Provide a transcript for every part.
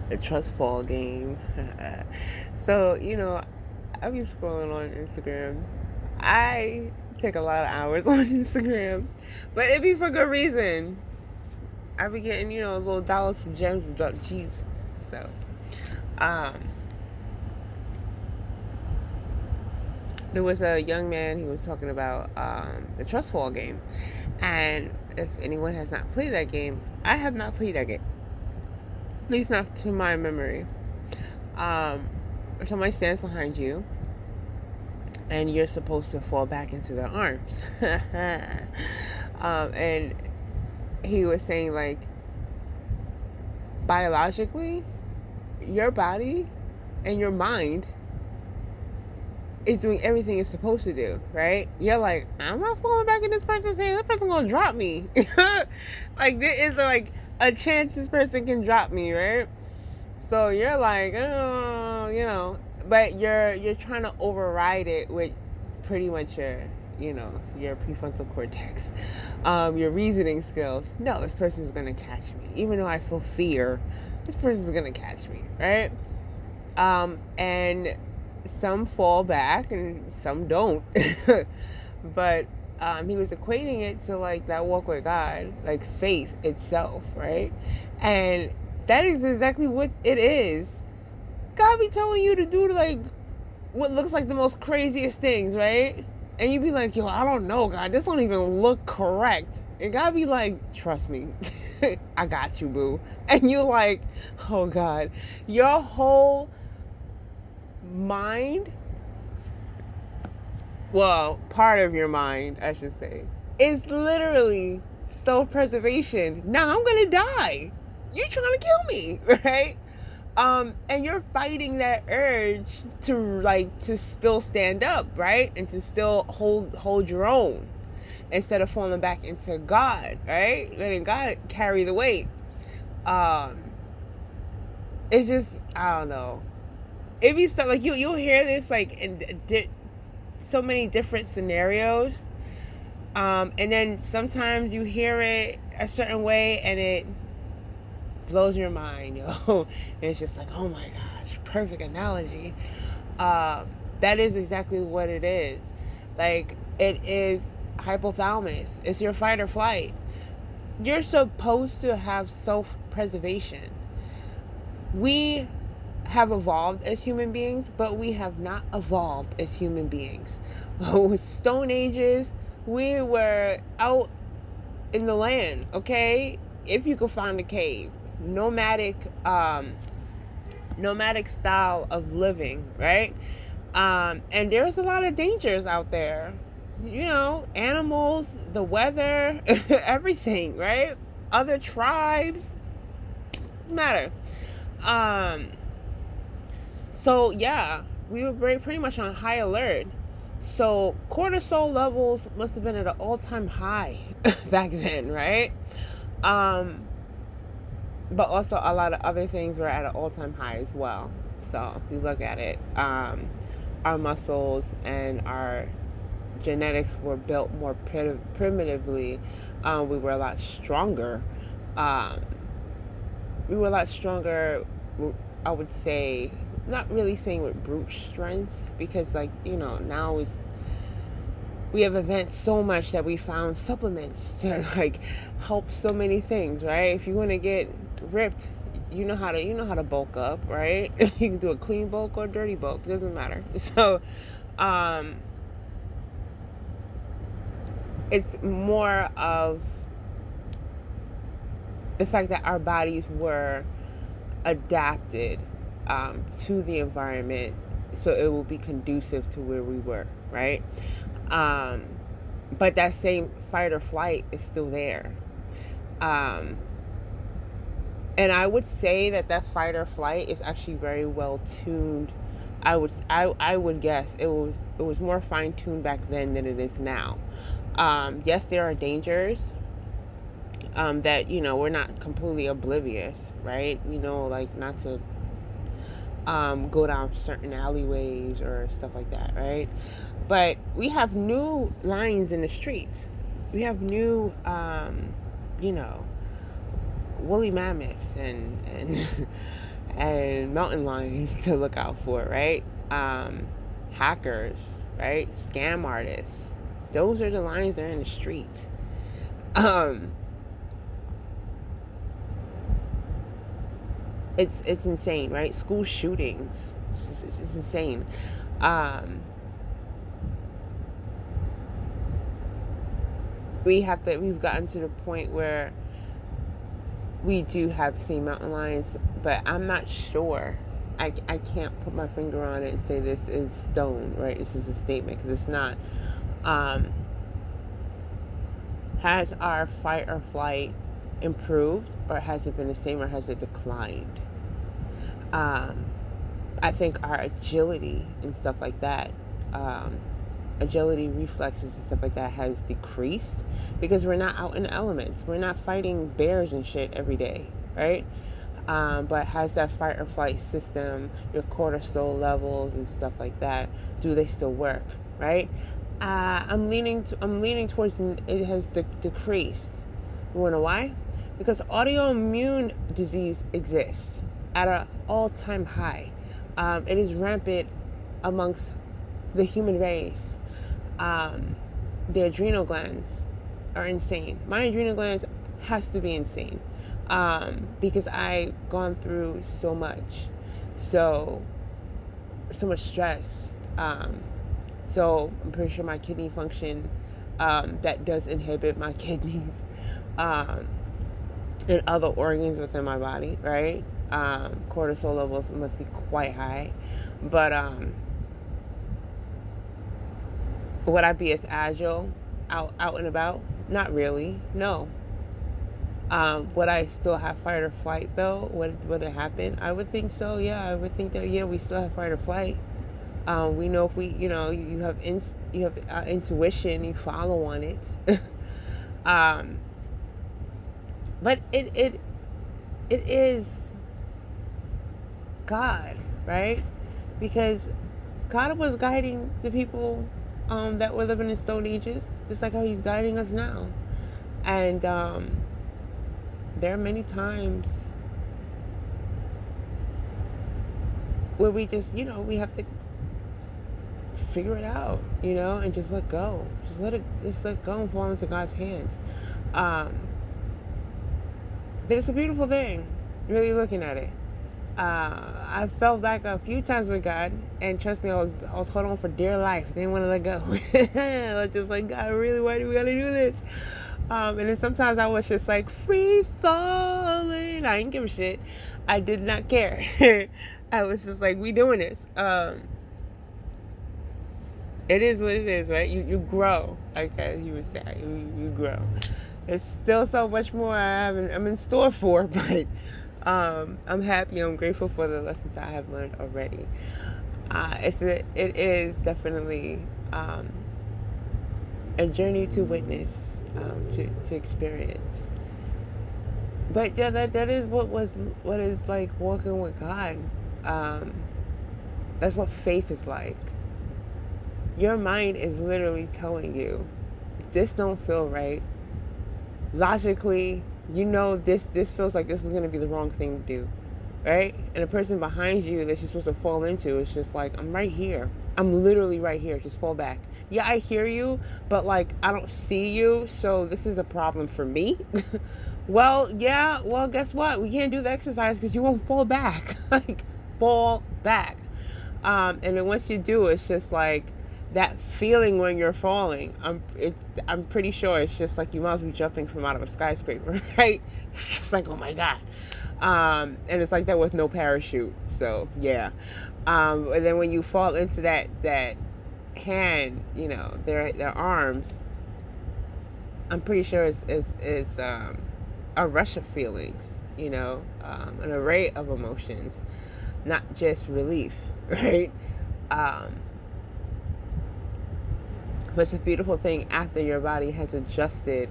The trust fall game. So, I be scrolling on Instagram. I take a lot of hours on Instagram, but it be for good reason. I be getting, little dollars from gems about Jesus. So, um, there was a young man, he was talking about the trust fall game. And if anyone has not played that game, I have not played that game. At least not to my memory. Somebody stands behind you, and you're supposed to fall back into their arms. And he was saying, like, biologically, your body and your mind is doing everything it's supposed to do, right? You're like, I'm not falling back in this person's hand. This person's gonna drop me. Like, there is like a chance this person can drop me, right? So you're like, oh, but you're trying to override it with pretty much your prefrontal cortex, your reasoning skills. No, this person's gonna catch me, even though I feel fear. This person's gonna catch me, right? And some fall back and some don't. But he was equating it to like that walk with God, like faith itself, right? And that is exactly what it is. God be telling you to do like what looks like the most craziest things, right? And you be like, yo, I don't know, God, this don't even look correct. And God be like, trust me, I got you, boo. And you're like, oh God, your whole mind, well, part of your mind, I should say, is literally self-preservation. Now I'm gonna die. You're trying to kill me, right? And you're fighting that urge to still stand up, right? And to still hold your own instead of falling back into God, right? Letting God carry the weight. It's just, I don't know. It be so like you'll hear this like in so many different scenarios, and then sometimes you hear it a certain way and it blows your mind, and it's just like, oh my gosh, perfect analogy. That is exactly what it is. Like, it is hypothalamus. It's your fight or flight. You're supposed to have self-preservation. We have evolved as human beings, but we have not evolved as human beings. With Stone Ages, we were out in the land, okay? If you could find a cave. Nomadic style of living, right? And there's a lot of dangers out there. Animals, the weather, everything, right? Other tribes. Doesn't matter. So yeah, we were pretty much on high alert. So cortisol levels must have been at an all-time high back then, right? But also a lot of other things were at an all-time high as well. So if you look at it, our muscles and our genetics were built more primitively. We were a lot stronger. I would say, not really saying with brute strength, because now we have advanced so much that we found supplements to like help so many things, right? If you want to get ripped, you know how to bulk up, right? You can do a clean bulk or a dirty bulk, it doesn't matter. So it's more of the fact that our bodies were adapted to the environment, so it will be conducive to where we were, right? But that same fight or flight is still there. And I would say that fight or flight is actually very well tuned. I would guess it was more fine tuned back then than it is now. Yes, there are dangers that we're not completely oblivious, right? Like not to go down certain alleyways or stuff like that, right? But we have new lines in the streets. We have new woolly mammoths and and mountain lions to look out for, right? Hackers, right? Scam artists. Those are the lions that are in the streets. It's insane, right? School shootings. It's insane. We've gotten to the point where we do have the same mountain lions, but I'm not sure. I can't put my finger on it and say this is stone, right? This is a statement, because it's not. Has our fight or flight improved, or has it been the same, or has it declined? I think our agility and stuff like that, agility, reflexes and stuff like that has decreased because we're not out in the elements. We're not fighting bears and shit every day, right? But has that fight or flight system, your cortisol levels and stuff like that, do they still work, right? I'm leaning towards it has decreased. You wanna know why? Because autoimmune disease exists at an all-time high. It is rampant amongst the human race. The adrenal glands are insane. My adrenal glands has to be insane, because I've gone through so much stress. So I'm pretty sure my kidney function, that does inhibit my kidneys, and other organs within my body, right? Cortisol levels must be quite high, but would I be as agile out and about? Not really, no. Would I still have fight or flight though? Would it happen? I would think so. Yeah, I would think that. Yeah, we still have fight or flight. We know if we, you have intuition, you follow on it. But it is God, right? Because God was guiding the people that were living in Stone Ages, just like how He's guiding us now. And there are many times where we just, we have to figure it out, and just let go. Just let go and fall into God's hands. But it's a beautiful thing, really looking at it. I fell back a few times with God, and trust me, I was holding on for dear life. Didn't want to let go. I was just like, God, really, why do we gotta do this? And then sometimes I was just like, free falling. I didn't give a shit. I did not care. I was just like, we doing this. It is what it is, right? You grow, like as you would say. You grow. There's still so much more I'm in store for, but I'm happy. I'm grateful for the lessons I have learned already. It is definitely a journey to witness, to experience. But yeah, that is what is like walking with God. That's what faith is like. Your mind is literally telling you, this don't feel right. Logically, this feels like this is going to be the wrong thing to do, right? And the person behind you that you're supposed to fall into is just like, I'm right here. I'm literally right here. Just fall back. Yeah, I hear you, but like, I don't see you, so this is a problem for me. Well, guess what? We can't do the exercise because you won't fall back. Like, fall back. And then once you do, it's just like, that feeling when you're falling, I'm pretty sure it's just like you might as well be jumping from out of a skyscraper, right? It's just like, oh my God. And it's like that with no parachute. So yeah. And then when you fall into that hand, their arms, I'm pretty sure it's a rush of feelings, an array of emotions, not just relief, right? But it's a beautiful thing after your body has adjusted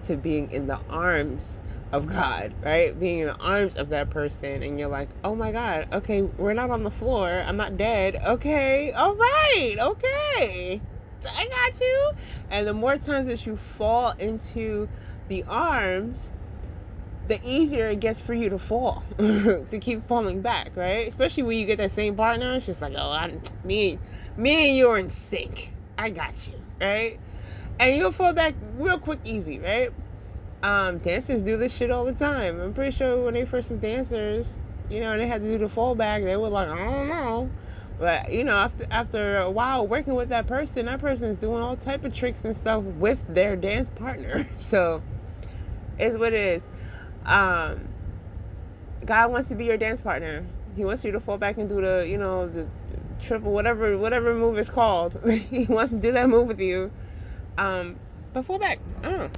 to being in the arms of God, right? Being in the arms of that person, and you're like, oh my God, okay, we're not on the floor. I'm not dead. Okay, all right, okay, I got you. And the more times that you fall into the arms, the easier it gets for you to fall, to keep falling back, right? Especially when you get that same partner. It's just like, oh, me and you are in sync. I got you, right? And you'll fall back real quick, easy, right? Dancers do this shit all the time. I'm pretty sure when they first was dancers, and they had to do the fallback, they were like, I don't know. But, after a while working with that person's doing all type of tricks and stuff with their dance partner. So, it's what it is. God wants to be your dance partner. He wants you to fall back and do the triple, whatever move is called. He wants to do that move with you. But fall back. I don't know.